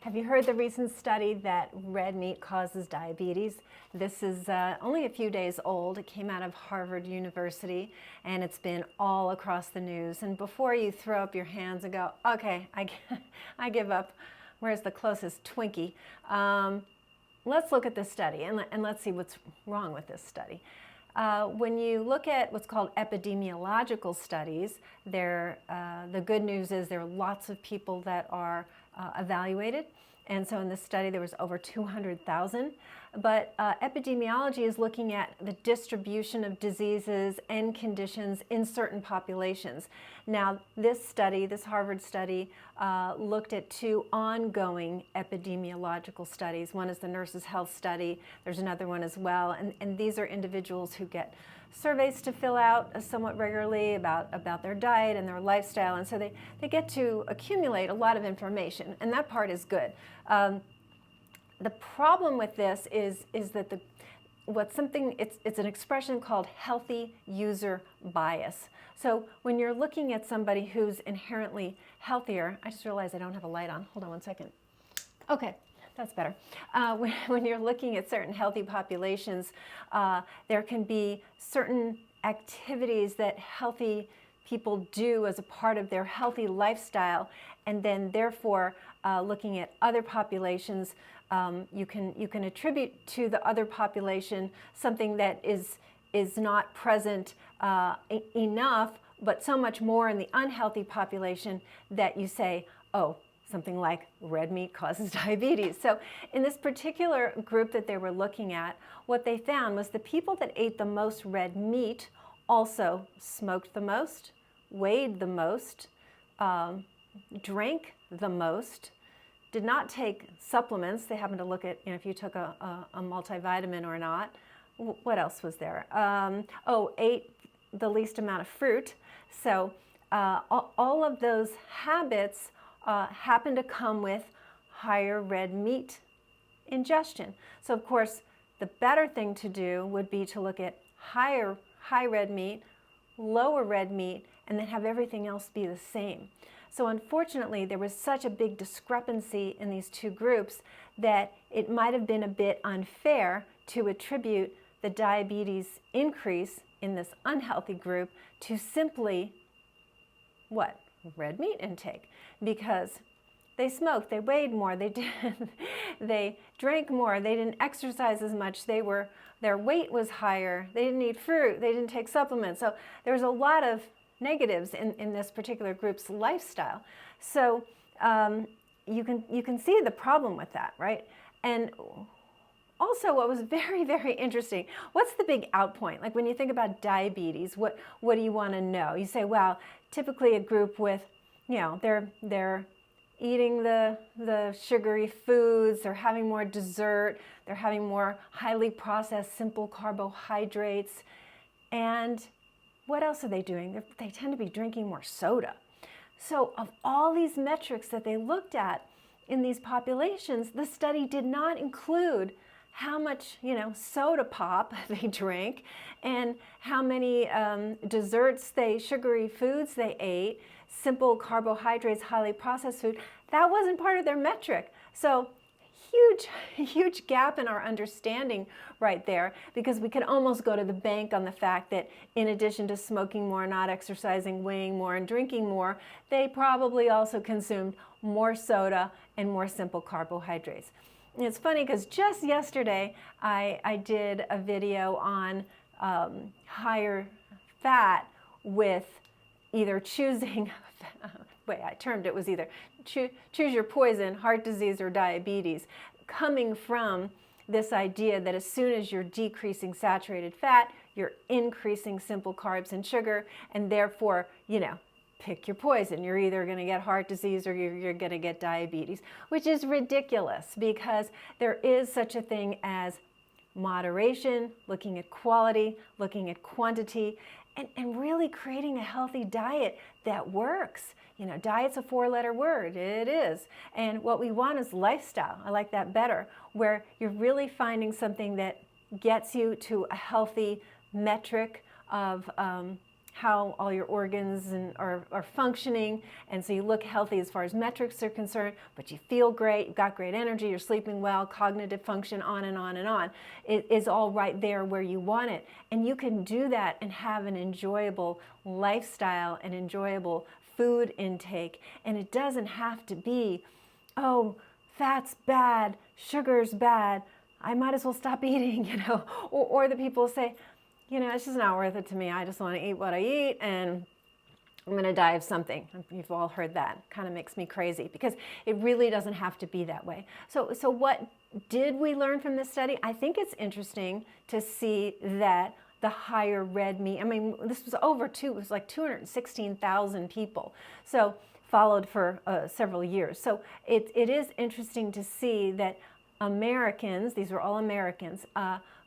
Have you heard the recent study that red meat causes diabetes? This is only a few days old. It came out of Harvard University, and it's been all across the news. And before you throw up your hands and go, okay, I give up, where's the closest Twinkie? Let's look at this study, and let's see what's wrong with this study. When you look at what's called epidemiological studies, the good news is there are lots of people that are evaluated. And so in this study, there was over 200,000. But epidemiology is looking at the distribution of diseases and conditions in certain populations. Now, this study, this Harvard study, looked at two ongoing epidemiological studies. One is the Nurses' Health Study. There's another one as well. And these are individuals who get surveys to fill out somewhat regularly about their diet and their lifestyle. And so they get to accumulate a lot of information. And that part is good. The problem with this is that it's an expression called healthy user bias. So when you're looking at somebody who's inherently healthier, I just realized I don't have a light on. Hold on one second. Okay, that's better. When you're looking at certain healthy populations, there can be certain activities that healthy people do as a part of their healthy lifestyle, and then therefore looking at other populations, you can attribute to the other population something that is not present enough, but so much more in the unhealthy population that you say, oh, something like red meat causes diabetes. So in this particular group that they were looking at, what they found was the people that ate the most red meat also smoked the most, weighed the most, drank the most, did not take supplements. They happened to look at if you took a multivitamin or not. What else was there? Ate the least amount of fruit. So all of those habits happen to come with higher red meat ingestion. So of course, the better thing to do would be to look at high red meat, lower red meat, and then have everything else be the same. So unfortunately, there was such a big discrepancy in these two groups that it might have been a bit unfair to attribute the diabetes increase in this unhealthy group to simply, what? Red meat intake. Because they smoked, they weighed more, they drank more, they didn't exercise as much, their weight was higher, they didn't eat fruit, they didn't take supplements. So there's a lot of negatives in this particular group's lifestyle. So you can see the problem with that, right? And also what was very, very interesting, what's the big outpoint? Like when you think about diabetes, what do you want to know? You say, well, typically a group with, they're eating the sugary foods, they're having more dessert, they're having more highly processed simple carbohydrates, and what else are they doing? They tend to be drinking more soda. So of all these metrics that they looked at in these populations, the study did not include how much, soda pop they drank and how many desserts sugary foods they ate, simple carbohydrates, highly processed food. That wasn't part of their metric. So huge gap in our understanding right there, because we could almost go to the bank on the fact that in addition to smoking more, not exercising, weighing more, and drinking more, they probably also consumed more soda and more simple carbohydrates. And it's funny because just yesterday I did a video on higher fat with either choosing I termed it was either choose your poison, heart disease or diabetes, coming from this idea that as soon as you're decreasing saturated fat, you're increasing simple carbs and sugar, and therefore, pick your poison. You're either going to get heart disease or you're going to get diabetes, which is ridiculous because there is such a thing as moderation, looking at quality, looking at quantity, and really creating a healthy diet that works. Diet's a 4-letter word. It is. And what we want is lifestyle. I like that better, where you're really finding something that gets you to a healthy metric of how all your organs are functioning, and so you look healthy as far as metrics are concerned, but you feel great, you've got great energy, you're sleeping well, cognitive function, on and on and on. It is all right there where you want it. And you can do that and have an enjoyable lifestyle, an enjoyable food intake. And it doesn't have to be, oh, fat's bad, sugar's bad, I might as well stop eating, you know. Or the people say, you know, it's just not worth it to me. I just want to eat what I eat and I'm going to die of something. You've all heard that. Kind of makes me crazy because it really doesn't have to be that way. So what did we learn from this study? I think it's interesting to see that the higher red meat, I mean, this was it was like 216,000 people. So followed for several years. So it is interesting to see that Americans, these were all Americans,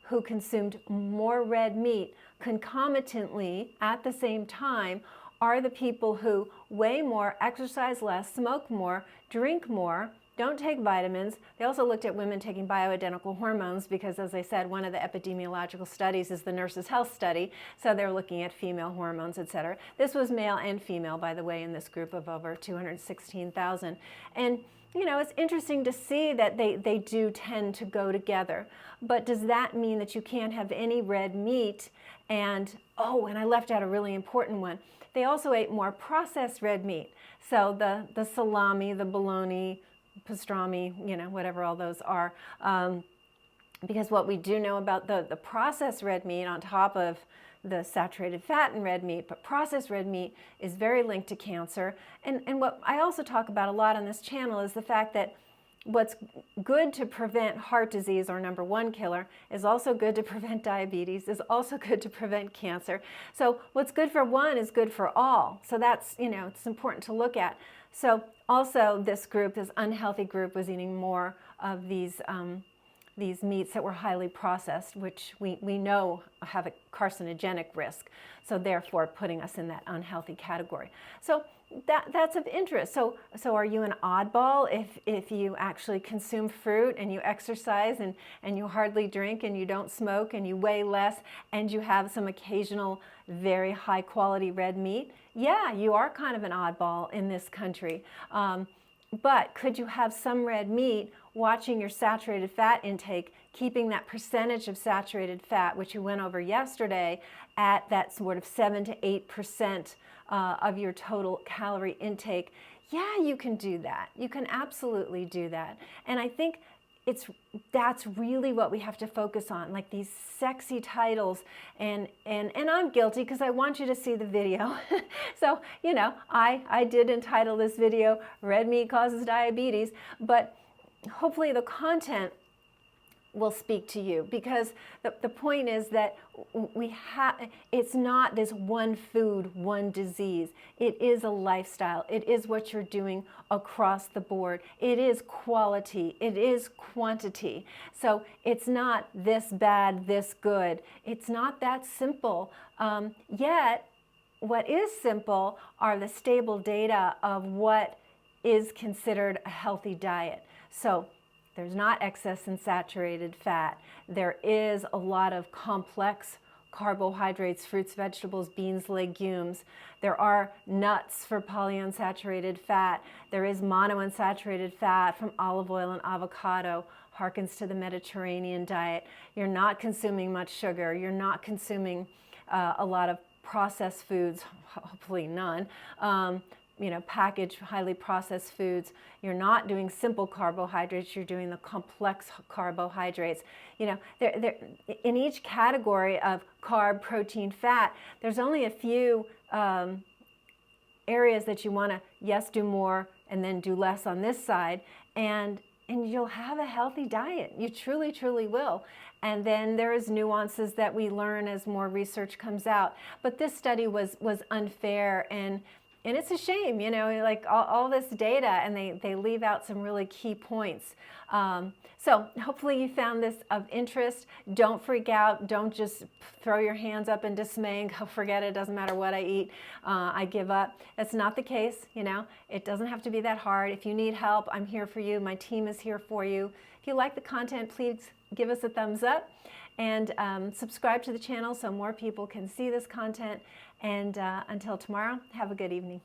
who consumed more red meat concomitantly at the same time are the people who weigh more, exercise less, smoke more, drink more, don't take vitamins. They also looked at women taking bioidentical hormones because, as I said, one of the epidemiological studies is the Nurses' Health Study, so they're looking at female hormones, etc. This was male and female, by the way, in this group of over 216,000. And you know, it's interesting to see that they do tend to go together. But does that mean that you can't have any red meat? And I left out a really important one. They also ate more processed red meat. So the salami, the bologna, pastrami, you know, whatever all those are. Because what we do know about the processed red meat on top of the saturated fat in red meat, but processed red meat is very linked to cancer. And what I also talk about a lot on this channel is the fact that what's good to prevent heart disease, our number one killer, is also good to prevent diabetes, is also good to prevent cancer. So what's good for one is good for all. So that's, you know, it's important to look at. So also this unhealthy group was eating more of these meats that were highly processed, which we know have a carcinogenic risk, so therefore putting us in that unhealthy category. So that's of interest. So are you an oddball if you actually consume fruit and you exercise and you hardly drink and you don't smoke and you weigh less and you have some occasional very high quality red meat? Yeah, you are kind of an oddball in this country. But could you have some red meat, watching your saturated fat intake, keeping that percentage of saturated fat, which you went over yesterday, at that sort of 7 to 8% of your total calorie intake? Yeah, you can do that. You can absolutely do that. And I think that's really what we have to focus on, like these sexy titles, and I'm guilty because I want you to see the video. So, you know, I did entitle this video "Red Meat Causes Diabetes," but hopefully the content will speak to you, because the point is that it's not this one food, one disease. It is a lifestyle. It is what you're doing across the board. It is quality. It is quantity. So it's not this bad, this good. It's not that simple. Yet, what is simple are the stable data of what is considered a healthy diet. So there's not excess in saturated fat. There is a lot of complex carbohydrates, fruits, vegetables, beans, legumes. There are nuts for polyunsaturated fat. There is monounsaturated fat from olive oil and avocado. Harkens to the Mediterranean diet. You're not consuming much sugar. You're not consuming a lot of processed foods, hopefully none. Packaged, highly processed foods. You're not doing simple carbohydrates, you're doing the complex carbohydrates. You know, in each category of carb, protein, fat, there's only a few areas that you want to, yes, do more and then do less on this side, and you'll have a healthy diet. You truly, truly will. And then there's nuances that we learn as more research comes out. But this study was unfair, and it's a shame, you know, like all this data, and they leave out some really key points. So hopefully you found this of interest. Don't freak out. Don't just throw your hands up in dismay and go, forget it, doesn't matter what I eat, I give up. That's not the case, you know. It doesn't have to be that hard. If you need help, I'm here for you. My team is here for you. If you like the content, please give us a thumbs up. and subscribe to the channel so more people can see this content. And until tomorrow, have a good evening.